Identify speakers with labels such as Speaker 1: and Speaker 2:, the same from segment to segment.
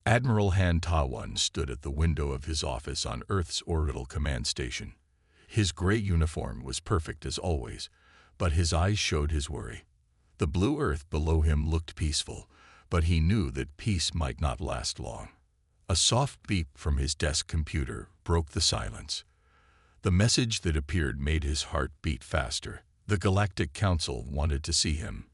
Speaker 1: Admiral Han Ta-1 stood at the window of his office on Earth's orbital command station. His gray uniform was perfect as always, but his eyes showed his worry. The blue Earth below him looked peaceful, but he knew that peace might not last long. A soft beep from his desk computer broke the silence. The message that appeared made his heart beat faster. The Galactic Council wanted to see him.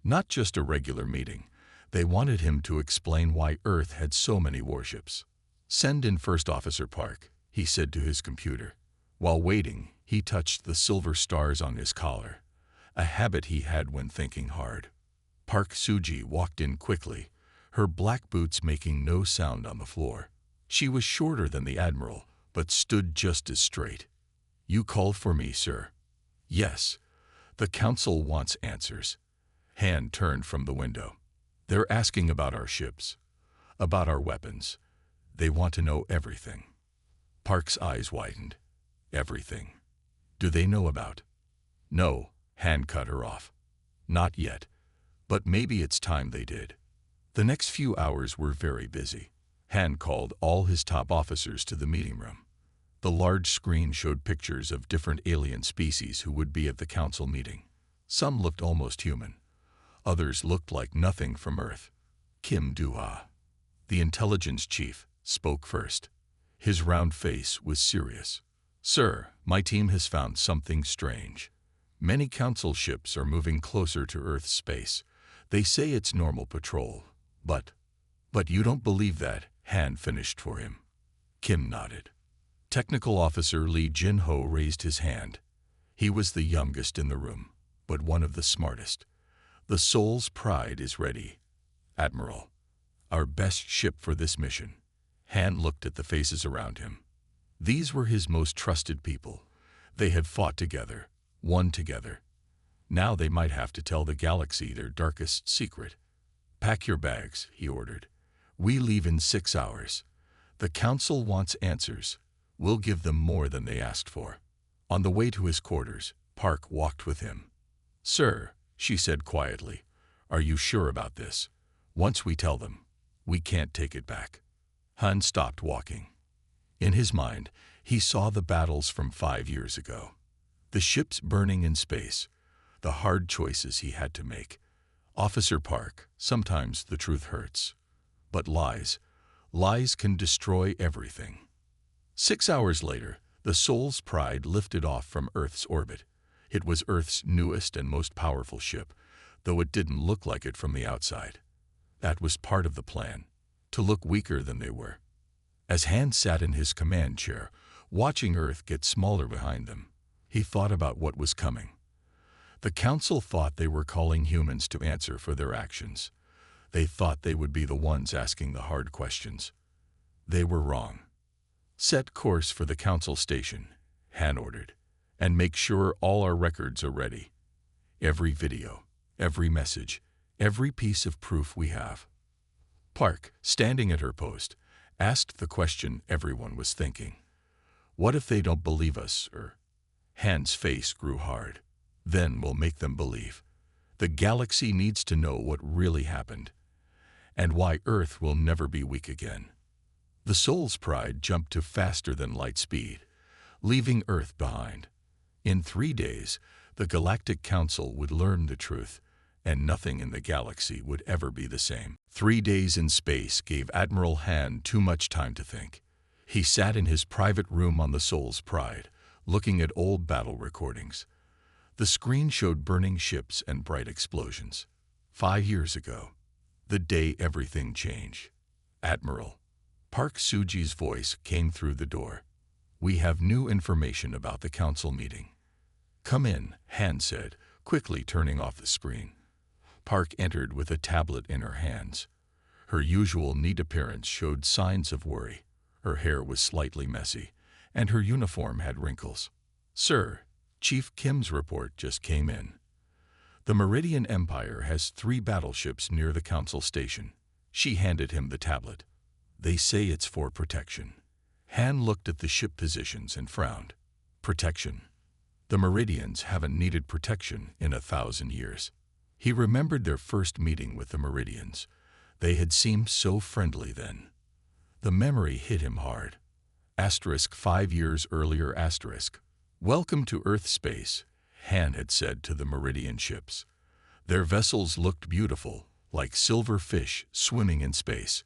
Speaker 1: Not just a regular meeting. They wanted him to explain why Earth had so many warships. "Send in First Officer Park," he said to his computer. While waiting, he touched the silver stars on his collar, a habit he had when thinking hard. Park Suji walked in quickly, her black boots making no sound on the floor. She was shorter than the Admiral, but stood just as straight. "You called for me, sir?" "Yes. The Council wants answers." Han turned from the window. "They're asking about our ships, about our weapons. They want to know everything." Park's eyes widened. "Everything. Do they know about?" "No," Han cut her off. "Not yet. But maybe it's time they did." The next few hours were very busy. Han called all his top officers to the meeting room. The large screen showed pictures of different alien species who would be at the council meeting. Some looked almost human. Others looked like nothing from Earth. Kim Du-ha, the intelligence chief, spoke first. His round face was serious. "Sir, my team has found something strange. Many council ships are moving closer to Earth's space. They say it's normal patrol, but you don't believe that," Han finished for him. Kim nodded. Technical Officer Lee Jin-ho raised his hand. He was the youngest in the room, but one of the smartest. "The Soul's Pride is ready, Admiral. Our best ship for this mission." Han looked at the faces around him. These were his most trusted people. They had fought together, won together. Now they might have to tell the galaxy their darkest secret. "Pack your bags," he ordered. "We leave in 6 hours. The Council wants answers. We'll give them more than they asked for." On the way to his quarters, Park walked with him. "Sir," she said quietly, "are you sure about this? Once we tell them, we can't take it back." Han stopped walking. In his mind, he saw the battles from 5 years ago. The ships burning in space, the hard choices he had to make. "Officer Park, sometimes the truth hurts. But lies can destroy everything." 6 hours later, the Soul's Pride lifted off from Earth's orbit. It was Earth's newest and most powerful ship, though it didn't look like it from the outside. That was part of the plan, to look weaker than they were. As Han sat in his command chair, watching Earth get smaller behind them, he thought about what was coming. The Council thought they were calling humans to answer for their actions. They thought they would be the ones asking the hard questions. They were wrong. "Set course for the Council station," Han ordered, "and make sure all our records are ready. Every video, every message, every piece of proof we have." Park, standing at her post, asked the question everyone was thinking. "What if they don't believe us, or?" Han's face grew hard. "Then we'll make them believe. The galaxy needs to know what really happened, and why Earth will never be weak again." The Soul's Pride jumped to faster than light speed, leaving Earth behind. In 3 days, the Galactic Council would learn the truth, and nothing in the galaxy would ever be the same. 3 days in space gave Admiral Han too much time to think. He sat in his private room on the Soul's Pride, looking at old battle recordings. The screen showed burning ships and bright explosions. 5 years ago, the day everything changed. "Admiral." Park Suji's voice came through the door. "We have new information about the council meeting." "Come in," Han said, quickly turning off the screen. Park entered with a tablet in her hands. Her usual neat appearance showed signs of worry. Her hair was slightly messy, and her uniform had wrinkles. "Sir, Chief Kim's report just came in. The Meridian Empire has 3 battleships near the council station." She handed him the tablet. "They say it's for protection." Han looked at the ship positions and frowned. Protection? The Meridians haven't needed protection in 1,000 years. He remembered their first meeting with the Meridians. They had seemed so friendly then. The memory hit him hard. Asterisk 5 years earlier asterisk. Welcome to Earth space, Han had said to the Meridian ships. Their vessels looked beautiful, like silver fish swimming in space.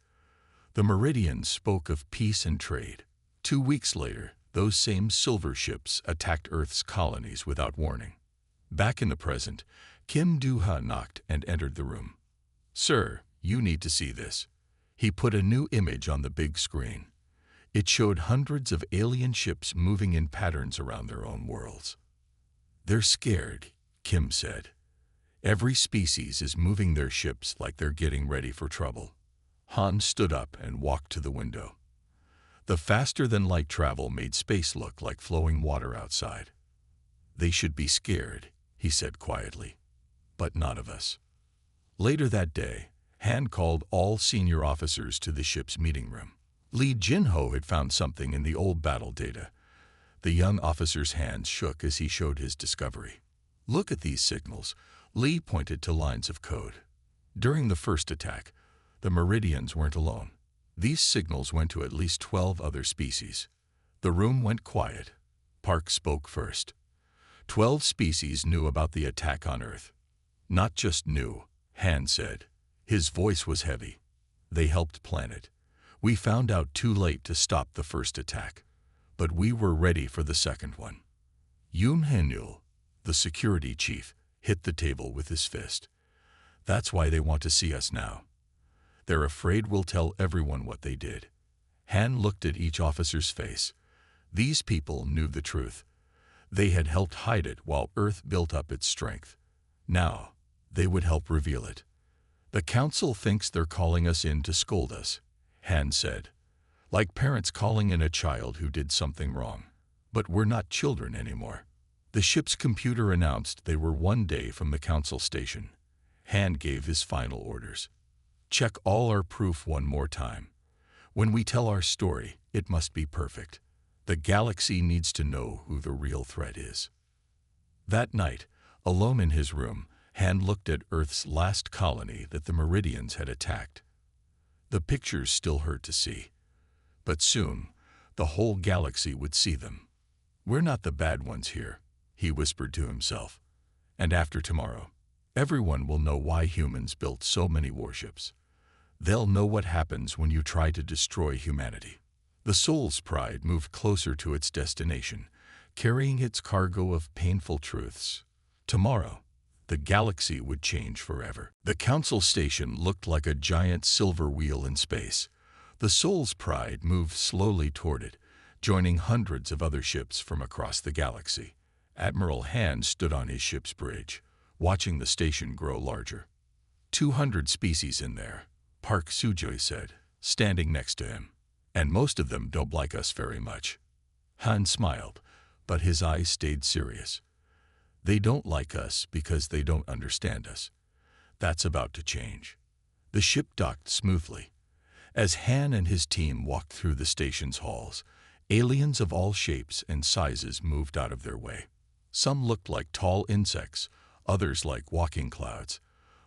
Speaker 1: The Meridians spoke of peace and trade. 2 weeks later, those same silver ships attacked Earth's colonies without warning. Back in the present, Kim Do-ha knocked and entered the room. Sir, you need to see this. He put a new image on the big screen. It showed hundreds of alien ships moving in patterns around their own worlds. They're scared, Kim said. Every species is moving their ships like they're getting ready for trouble. Han stood up and walked to the window. The faster-than-light travel made space look like flowing water outside. They should be scared, he said quietly, but not of us. Later that day, Han called all senior officers to the ship's meeting room. Lee Jin-ho had found something in the old battle data. The young officer's hands shook as he showed his discovery. Look at these signals. Lee pointed to lines of code. During the first attack, the Meridians weren't alone. These signals went to at least 12 other species. The room went quiet. Park spoke first. 12 species knew about the attack on Earth. Not just knew, Han said. His voice was heavy. They helped plan it. We found out too late to stop the first attack, but we were ready for the second one. Yoon Hae-nul, the security chief, hit the table with his fist. That's why they want to see us now. They're afraid we'll tell everyone what they did. Han looked at each officer's face. These people knew the truth. They had helped hide it while Earth built up its strength. Now, they would help reveal it. The council thinks they're calling us in to scold us, Han said, like parents calling in a child who did something wrong. But we're not children anymore. The ship's computer announced they were 1 day from the council station. Han gave his final orders. Check all our proof one more time. When we tell our story, it must be perfect. The galaxy needs to know who the real threat is. That night, alone in his room, Han looked at Earth's last colony that the Meridians had attacked. The pictures still hurt to see. But soon, the whole galaxy would see them. We're not the bad ones here, he whispered to himself. And after tomorrow, everyone will know why humans built so many warships. They'll know what happens when you try to destroy humanity. The Soul's Pride moved closer to its destination, carrying its cargo of painful truths. Tomorrow, the galaxy would change forever. The council station looked like a giant silver wheel in space. The Soul's Pride moved slowly toward it, joining hundreds of other ships from across the galaxy. Admiral Han stood on his ship's bridge, watching the station grow larger. 200 species in there, Park Soo-jae said, standing next to him. And most of them don't like us very much. Han smiled, but his eyes stayed serious. They don't like us because they don't understand us. That's about to change. The ship docked smoothly. As Han and his team walked through the station's halls, aliens of all shapes and sizes moved out of their way. Some looked like tall insects, others like walking clouds,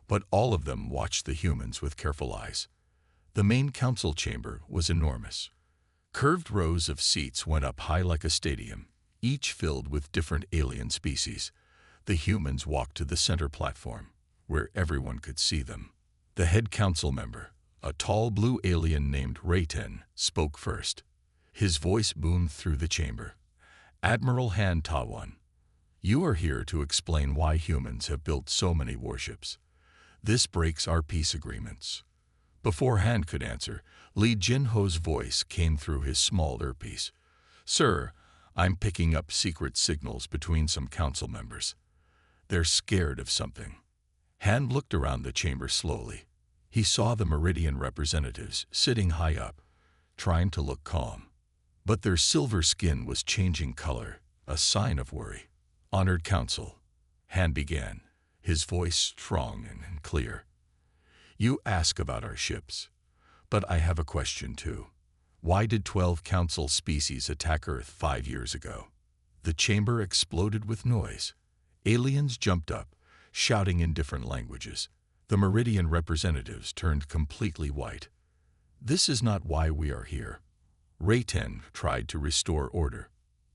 Speaker 1: but all of them watched the humans with careful eyes. The main council chamber was enormous. Curved rows of seats went up high like a stadium, each filled with different alien species. The humans walked to the center platform, where everyone could see them. The head council member, a tall blue alien named Rayten, spoke first. His voice boomed through the chamber. Admiral Han Ta-won, you are here to explain why humans have built so many warships. This breaks our peace agreements. Before Han could answer, Lee Jin-ho's voice came through his small earpiece. Sir, I'm picking up secret signals between some council members. They're scared of something. Han looked around the chamber slowly. He saw the Meridian representatives sitting high up, trying to look calm. But their silver skin was changing color, a sign of worry. Honored Council, Han began, his voice strong and clear. You ask about our ships, but I have a question too. Why did 12 council species attack Earth 5 years ago? The chamber exploded with noise. Aliens jumped up, shouting in different languages. The Meridian representatives turned completely white. This is not why we are here. Rayten tried to restore order.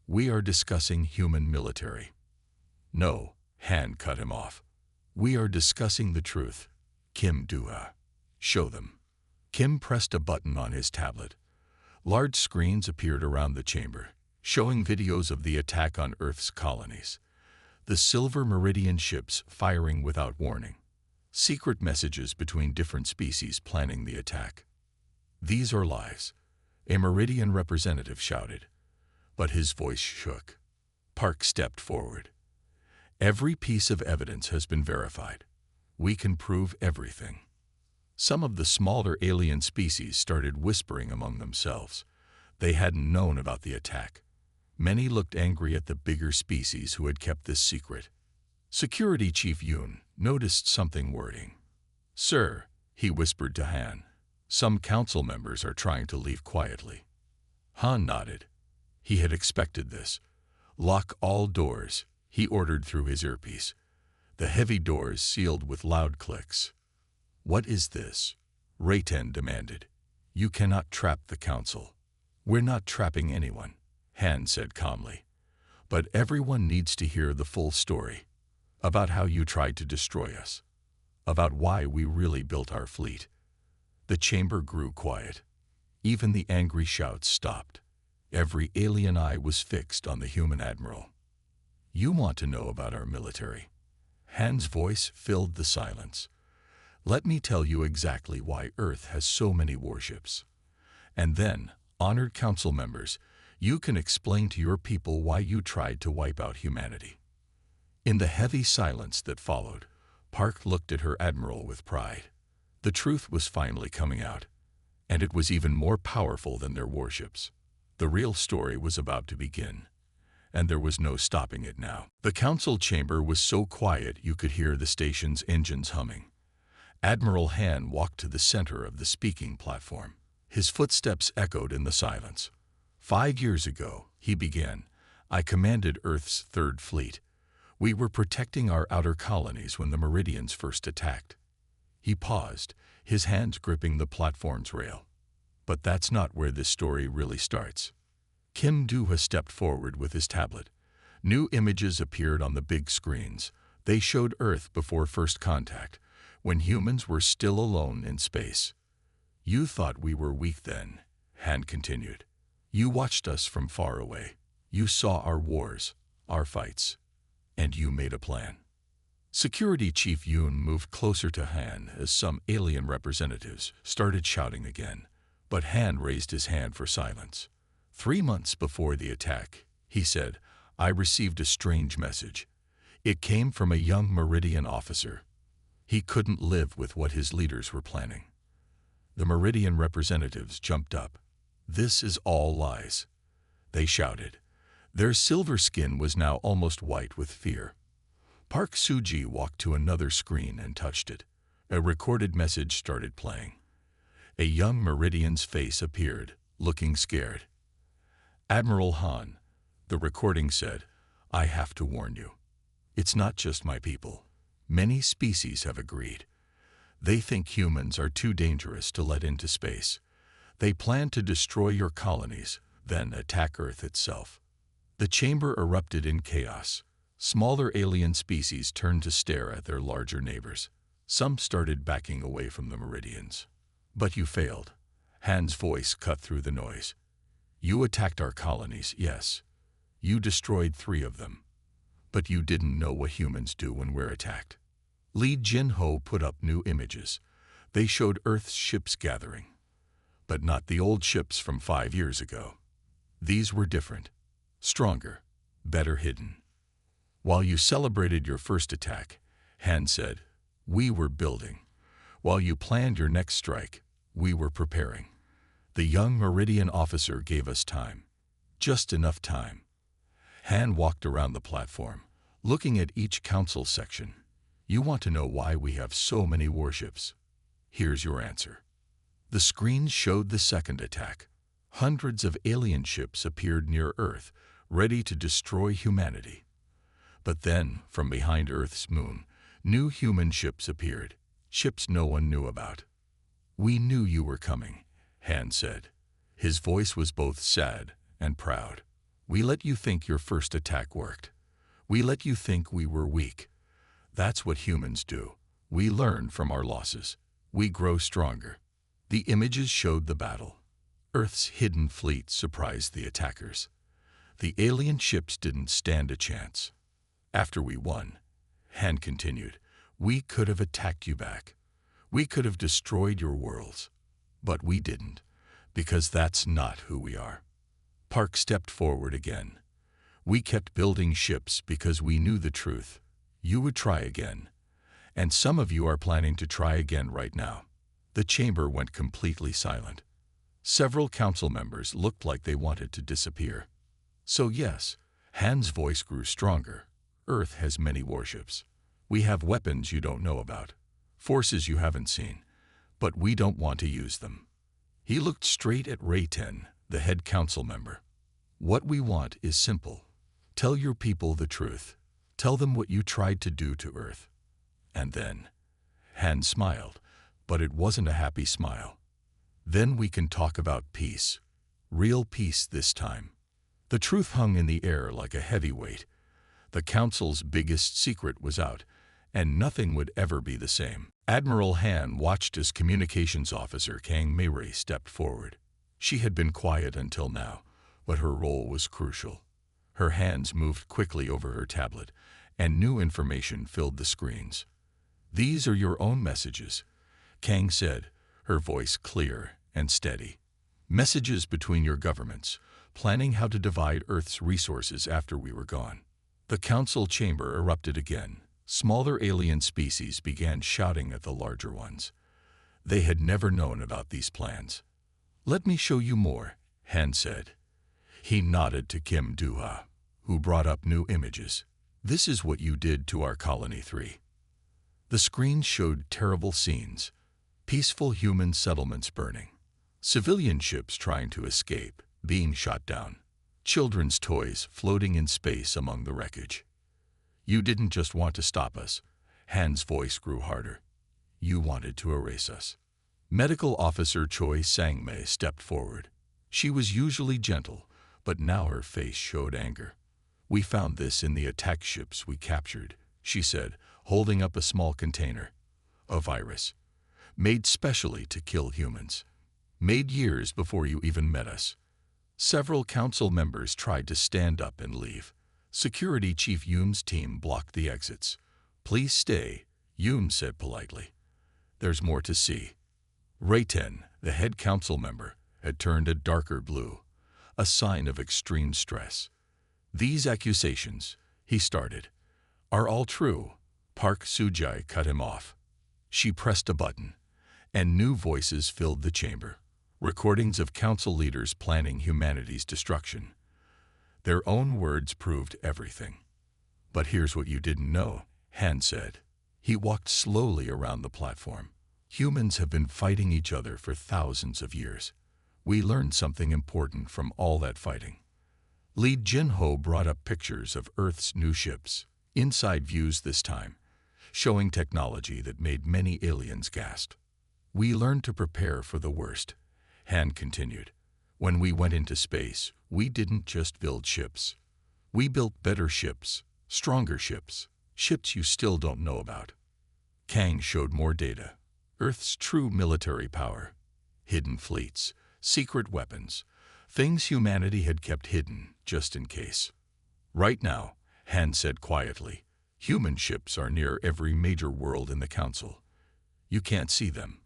Speaker 1: We are discussing human military. No, Han cut him off. We are discussing the truth. Kim Dua. Show them. Kim pressed a button on his tablet. Large screens appeared around the chamber, showing videos of the attack on Earth's colonies. The Silver Meridian ships firing without warning. Secret messages between different species planning the attack. These are lies, a Meridian representative shouted. But his voice shook. Park stepped forward. Every piece of evidence has been verified. We can prove everything. Some of the smaller alien species started whispering among themselves. They hadn't known about the attack. Many looked angry at the bigger species who had kept this secret. Security Chief Yoon noticed something worrying. Sir, he whispered to Han, some council members are trying to leave quietly. Han nodded. He had expected this. Lock all doors, he ordered through his earpiece. The heavy doors sealed with loud clicks. What is this? Rayten demanded. You cannot trap the council. We're not trapping anyone, Han said calmly. But everyone needs to hear the full story. About how you tried to destroy us. About why we really built our fleet. The chamber grew quiet. Even the angry shouts stopped. Every alien eye was fixed on the human admiral. You want to know about our military. Han's voice filled the silence. Let me tell you exactly why Earth has so many warships. And then, honored council members, you can explain to your people why you tried to wipe out humanity. In the heavy silence that followed, Park looked at her admiral with pride. The truth was finally coming out, and it was even more powerful than their warships. The real story was about to begin, and there was no stopping it now. The council chamber was so quiet you could hear the station's engines humming. Admiral Han walked to the center of the speaking platform. His footsteps echoed in the silence. 5 years ago, he began, I commanded Earth's Third Fleet. We were protecting our outer colonies when the Meridians first attacked. He paused, his hands gripping the platform's rail. But that's not where this story really starts. Kim Dua stepped forward with his tablet. New images appeared on the big screens. They showed Earth before first contact, when humans were still alone in space. You thought we were weak then, Han continued. You watched us from far away. You saw our wars, our fights. And you made a plan. Security Chief Yoon moved closer to Han as some alien representatives started shouting again, but Han raised his hand for silence. 3 months before the attack, he said, I received a strange message. It came from a young Meridian officer. He couldn't live with what his leaders were planning. The Meridian representatives jumped up. This is all lies. They shouted. Their silver skin was now almost white with fear. Park Soo-ji walked to another screen and touched it. A recorded message started playing. A young Meridian's face appeared, looking scared. Admiral Han, the recording said, I have to warn you. It's not just my people. Many species have agreed. They think humans are too dangerous to let into space. They plan to destroy your colonies, then attack Earth itself. The chamber erupted in chaos. Smaller alien species turned to stare at their larger neighbors. Some started backing away from the Meridians. But you failed. Han's voice cut through the noise. You attacked our colonies, yes. You destroyed 3 of them. But you didn't know what humans do when we're attacked. Lee Jin-ho put up new images. They showed Earth's ships gathering. But not the old ships from 5 years ago. These were different. Stronger, better hidden. While you celebrated your first attack, Han said, we were building. While you planned your next strike, we were preparing. The young Meridian officer gave us time. Just enough time. Han walked around the platform, looking at each council section. You want to know why we have so many warships? Here's your answer. The screens showed the second attack. Hundreds of alien ships appeared near Earth, ready to destroy humanity. But then, from behind Earth's moon, new human ships appeared, ships no one knew about. We knew you were coming, Han said. His voice was both sad and proud. We let you think your first attack worked. We let you think we were weak. That's what humans do. We learn from our losses. We grow stronger. The images showed the battle. Earth's hidden fleet surprised the attackers. The alien ships didn't stand a chance. After we won, Han continued, we could have attacked you back. We could have destroyed your worlds. But we didn't, because that's not who we are. Park stepped forward again. We kept building ships because we knew the truth. You would try again. And some of you are planning to try again right now. The chamber went completely silent. Several council members looked like they wanted to disappear. So yes, Han's voice grew stronger. Earth has many warships. We have weapons you don't know about, forces you haven't seen, but we don't want to use them. He looked straight at Ray-10, the head council member. What we want is simple. Tell your people the truth. Tell them what you tried to do to Earth. And then, Han smiled, but it wasn't a happy smile. Then we can talk about peace. Real peace this time. The truth hung in the air like a heavy weight. The council's biggest secret was out, and nothing would ever be the same. Admiral Han watched as communications officer Kang Mei stepped forward. She had been quiet until now, but her role was crucial. Her hands moved quickly over her tablet, and new information filled the screens. These are your own messages, Kang said, her voice clear and steady. Messages between your governments, planning how to divide Earth's resources after we were gone. The council chamber erupted again. Smaller alien species began shouting at the larger ones. They had never known about these plans. Let me show you more, Han said. He nodded to Kim Duha, who brought up new images. This is what you did to our Colony 3. The screen showed terrible scenes. Peaceful human settlements burning. Civilian ships trying to escape, being shot down. Children's toys floating in space among the wreckage. You didn't just want to stop us. Han's voice grew harder. You wanted to erase us. Medical Officer Choi Sang-mei stepped forward. She was usually gentle, but now her face showed anger. We found this in the attack ships we captured, she said, holding up a small container. A virus. Made specially to kill humans. Made years before you even met us. Several council members tried to stand up and leave. Security Chief Yoon's team blocked the exits. Please stay, Yoon said politely. There's more to see. Ray-10, the head council member, had turned a darker blue, a sign of extreme stress. These accusations, he started, are all true. Park Soo-jae cut him off. She pressed a button, and new voices filled the chamber. Recordings of council leaders planning humanity's destruction. Their own words proved everything. But here's what you didn't know, Han said. He walked slowly around the platform. Humans have been fighting each other for thousands of years. We learned something important from all that fighting. Lee Jin-ho brought up pictures of Earth's new ships, inside views this time, showing technology that made many aliens gasp. We learned to prepare for the worst, Han continued. When we went into space, we didn't just build ships. We built better ships, stronger ships, ships you still don't know about. Kang showed more data. Earth's true military power. Hidden fleets, secret weapons, things humanity had kept hidden just in case. Right now, Han said quietly, human ships are near every major world in the Council. You can't see them,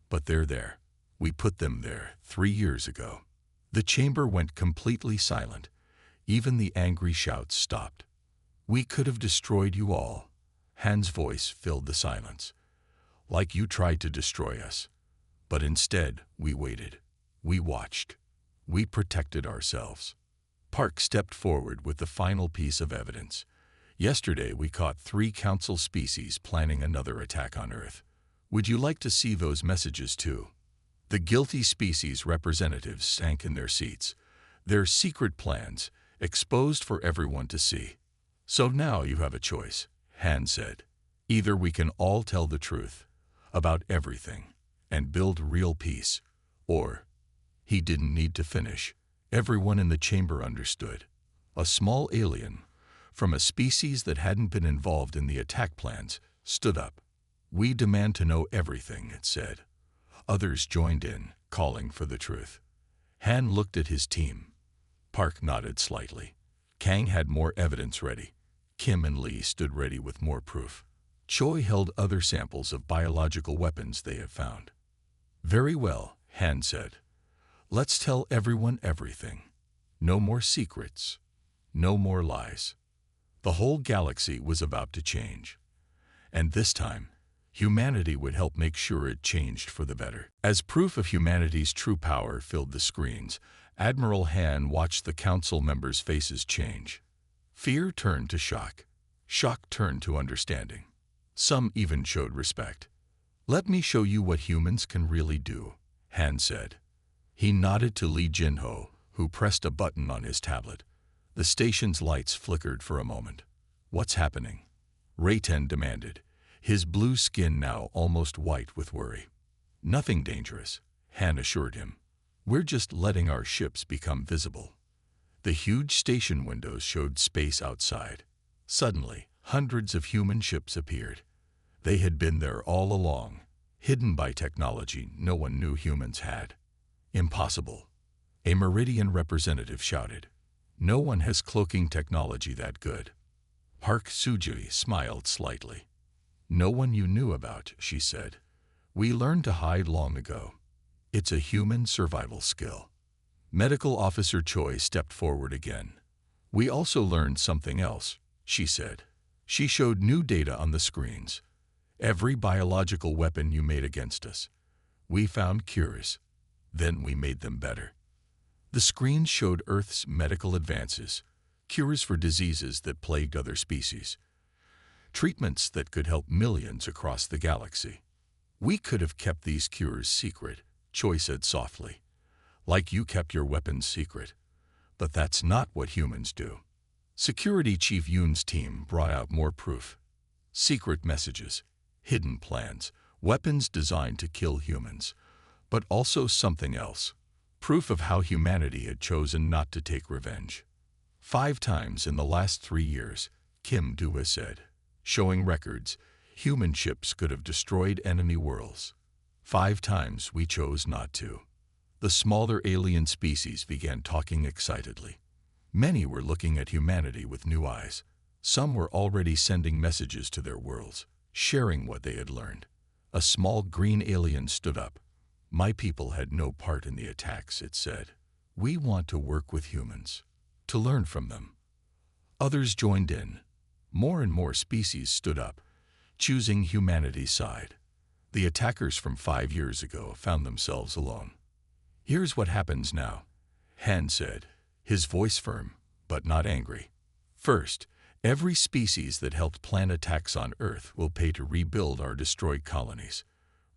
Speaker 1: but they're there. We put them there 3 years ago. The chamber went completely silent. Even the angry shouts stopped. We could have destroyed you all. Han's voice filled the silence. Like you tried to destroy us. But instead, we waited. We watched. We protected ourselves. Park stepped forward with the final piece of evidence. Yesterday, we caught 3 council species planning another attack on Earth. Would you like to see those messages too? The guilty species representatives sank in their seats, their secret plans exposed for everyone to see. So now you have a choice, Han said. Either we can all tell the truth about everything and build real peace, Or, he didn't need to finish. Everyone in the chamber understood. A small alien, from a species that hadn't been involved in the attack plans, stood up. "We demand to know everything," it said. Others joined in, calling for the truth. Han looked at his team. Park nodded slightly. Kang had more evidence ready. Kim and Lee stood ready with more proof. Choi held other samples of biological weapons they had found. "Very well," Han said. "Let's tell everyone everything. No more secrets. No more lies." The whole galaxy was about to change. And this time, humanity would help make sure it changed for the better. As proof of humanity's true power filled the screens, Admiral Han watched the council members' faces change. Fear turned to shock. Shock turned to understanding. Some even showed respect. "Let me show you what humans can really do," Han said. He nodded to Lee Jinho, who pressed a button on his tablet. The station's lights flickered for a moment. "What's happening?" Rayten demanded, his blue skin now almost white with worry. "Nothing dangerous," Han assured him. "We're just letting our ships become visible." The huge station windows showed space outside. Suddenly, hundreds of human ships appeared. They had been there all along, hidden by technology no one knew humans had. "Impossible," a Meridian representative shouted. "No one has cloaking technology that good." Park Sujui smiled slightly. "No one you knew about," she said. "We learned to hide long ago. It's a human survival skill." Medical Officer Choi stepped forward again. "We also learned something else," she said. She showed new data on the screens. "Every biological weapon you made against us. We found cures. Then we made them better." The screens showed Earth's medical advances, cures for diseases that plagued other species, treatments that could help millions across the galaxy. "We could have kept these cures secret," Choi said softly, "like you kept your weapons secret. But that's not what humans do." Security Chief Yoon's team brought out more proof. Secret messages, hidden plans, weapons designed to kill humans, but also something else. Proof of how humanity had chosen not to take revenge. 5 times in the last 3 years, Kim Dua said, showing records, human ships could have destroyed enemy worlds. 5 times we chose not to. The smaller alien species began talking excitedly. Many were looking at humanity with new eyes. Some were already sending messages to their worlds, sharing what they had learned. A small green alien stood up. "My people had no part in the attacks," it said. "We want to work with humans, to learn from them." Others joined in. More and more species stood up, choosing humanity's side. The attackers from 5 years ago found themselves alone. "Here's what happens now," Han said, his voice firm, but not angry. "First, every species that helped plan attacks on Earth will pay to rebuild our destroyed colonies."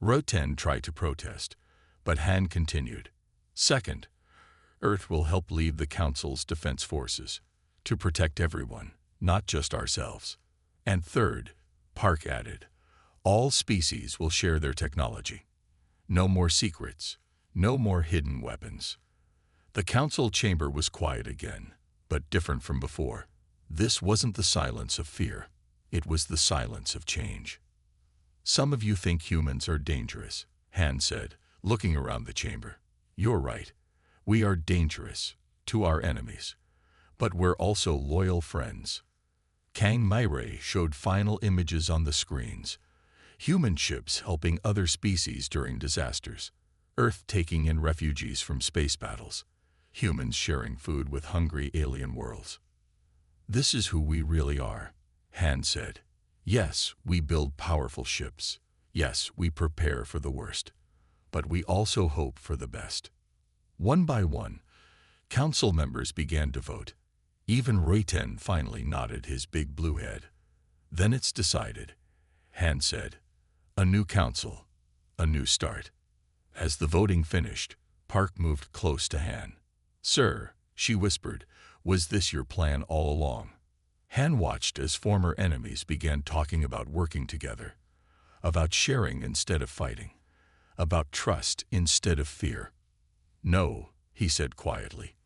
Speaker 1: Roten tried to protest, but Han continued. "Second, Earth will help lead the Council's defense forces, to protect everyone, not just ourselves. And third," Park added, "all species will share their technology. No more secrets, no more hidden weapons." The council chamber was quiet again, but different from before. This wasn't the silence of fear. It was the silence of change. "Some of you think humans are dangerous," Han said, looking around the chamber. "You're right. We are dangerous to our enemies. But we're also loyal friends." Kang Myre showed final images on the screens. Human ships helping other species during disasters. Earth taking in refugees from space battles. Humans sharing food with hungry alien worlds. "This is who we really are," Han said. "Yes, we build powerful ships. Yes, we prepare for the worst. But we also hope for the best." One by one, council members began to vote. Even Rayten finally nodded his big blue head. "Then it's decided," Han said. "A new council, a new start." As the voting finished, Park moved close to Han. "Sir," she whispered, "was this your plan all along?" Han watched as former enemies began talking about working together, about sharing instead of fighting, about trust instead of fear. "No," he said quietly.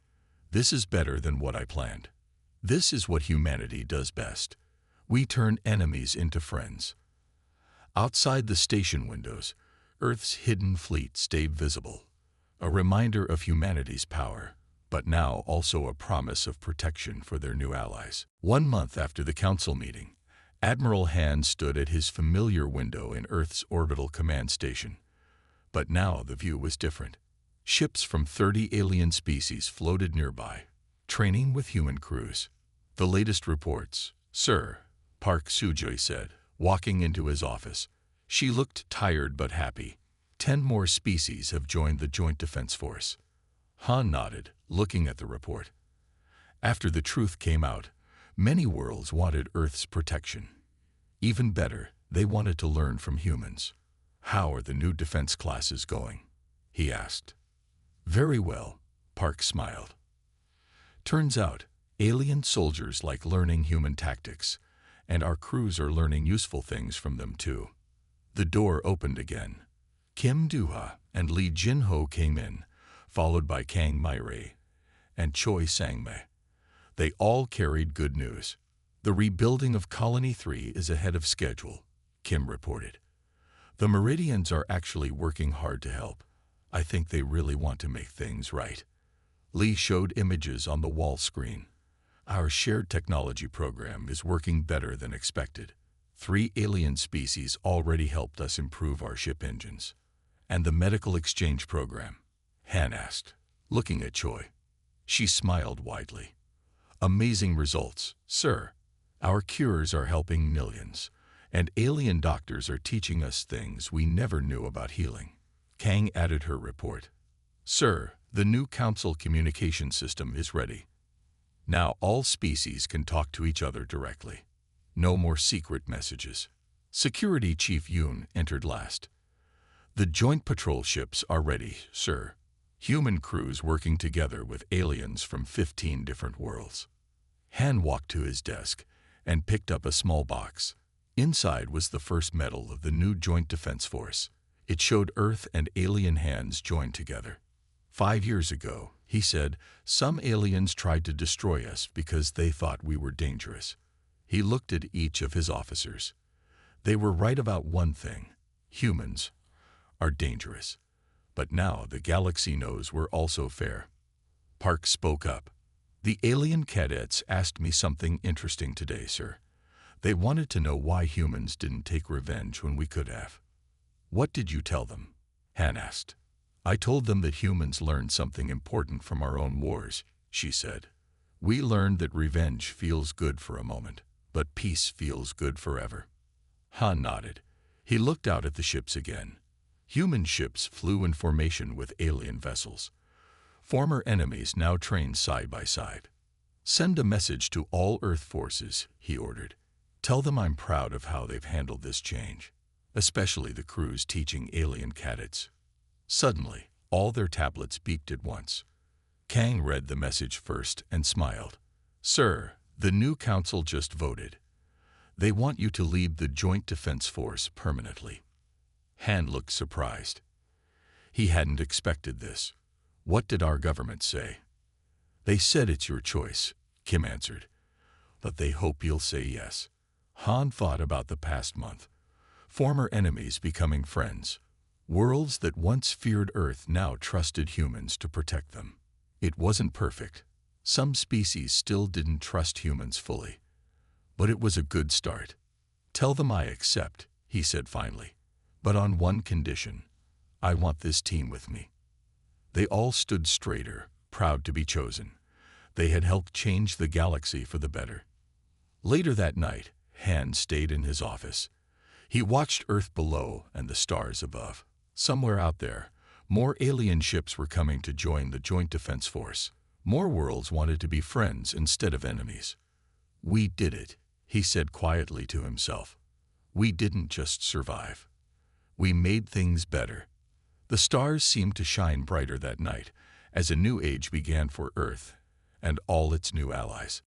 Speaker 1: "This is better than what I planned. This is what humanity does best. We turn enemies into friends." Outside the station windows, Earth's hidden fleet stayed visible, a reminder of humanity's power, but now also a promise of protection for their new allies. 1 month after the council meeting, Admiral Han stood at his familiar window in Earth's orbital command station. But now the view was different. Ships from 30 alien species floated nearby, training with human crews. "The latest reports, sir," Park Sujoi said, walking into his office. She looked tired but happy. 10 more species have joined the Joint Defense Force. Han nodded, looking at the report. After the truth came out, many worlds wanted Earth's protection. Even better, they wanted to learn from humans. "How are the new defense classes going?" he asked. "Very well," Park smiled. "Turns out, alien soldiers like learning human tactics, and our crews are learning useful things from them too." The door opened again. Kim Do-ha and Lee Jin-ho came in, followed by Kang My-rae and Choi Sang-mei. They all carried good news. "The rebuilding of Colony 3 is ahead of schedule," Kim reported. "The Meridians are actually working hard to help. I think they really want to make things right." Lee showed images on the wall screen. "Our shared technology program is working better than expected. 3 alien species already helped us improve our ship engines." "And the medical exchange program?" Han asked, looking at Choi. She smiled widely. "Amazing results, sir. Our cures are helping millions, and alien doctors are teaching us things we never knew about healing." Kang added her report. "Sir, the new council communication system is ready. Now all species can talk to each other directly. No more secret messages." Security Chief Yoon entered last. "The joint patrol ships are ready, sir. Human crews working together with aliens from 15 different worlds." Han walked to his desk and picked up a small box. Inside was the first medal of the new Joint Defense Force. It showed Earth and alien hands joined together. "5 years ago," he said, "some aliens tried to destroy us because they thought we were dangerous." He looked at each of his officers. "They were right about one thing. Humans are dangerous. But now the galaxy knows we're also fair." Park spoke up. "The alien cadets asked me something interesting today, sir. They wanted to know why humans didn't take revenge when we could have." "What did you tell them?" Han asked. "I told them that humans learned something important from our own wars," she said. "We learned that revenge feels good for a moment, but peace feels good forever." Han nodded. He looked out at the ships again. Human ships flew in formation with alien vessels. Former enemies now trained side by side. "Send a message to all Earth forces," he ordered. "Tell them I'm proud of how they've handled this change, especially the crews teaching alien cadets." Suddenly, all their tablets beeped at once. Kang read the message first and smiled. "Sir, the new council just voted. They want you to lead the Joint Defense Force permanently." Han looked surprised. He hadn't expected this. "What did our government say?" "They said it's your choice," Kim answered. "But they hope you'll say yes." Han thought about the past month. Former enemies becoming friends. Worlds that once feared Earth now trusted humans to protect them. It wasn't perfect. Some species still didn't trust humans fully. But it was a good start. "Tell them I accept," he said finally. "But on one condition. I want this team with me." They all stood straighter, proud to be chosen. They had helped change the galaxy for the better. Later that night, Han stayed in his office. He watched Earth below and the stars above. Somewhere out there, more alien ships were coming to join the Joint Defense Force. More worlds wanted to be friends instead of enemies. "We did it," he said quietly to himself. "We didn't just survive. We made things better." The stars seemed to shine brighter that night as a new age began for Earth and all its new allies.